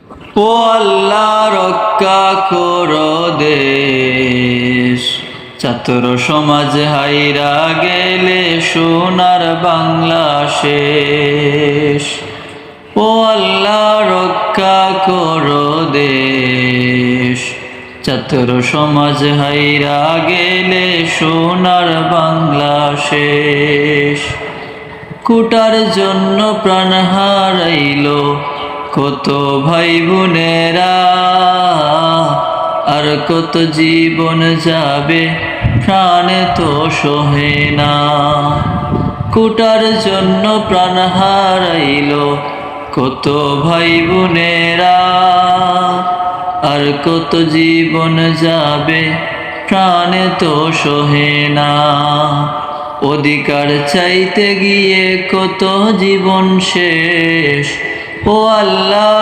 ও আল্লাহ রক্ষা করো দেশ, ছাত্র সমাজ হাইরা গেলে সোনার বাংলা শেষ। ও আল্লাহ রক্ষা করো দেশ, ছাত্র সমাজ হাইরা গেলে সোনার বাংলা শেষ। কোটার জন্য প্রাণ হারাইলো কত ভাই বোনেরা, আর কত জীবন যাবে প্রাণে তো সহে না। কোটার জন্য প্রাণ হারাইলো কত ভাই বোনেরা, আর কত জীবন যাবে প্রাণে তো সহে না। অধিকার চাইতে গিয়ে কত জীবন শেষ। ও আল্লাহ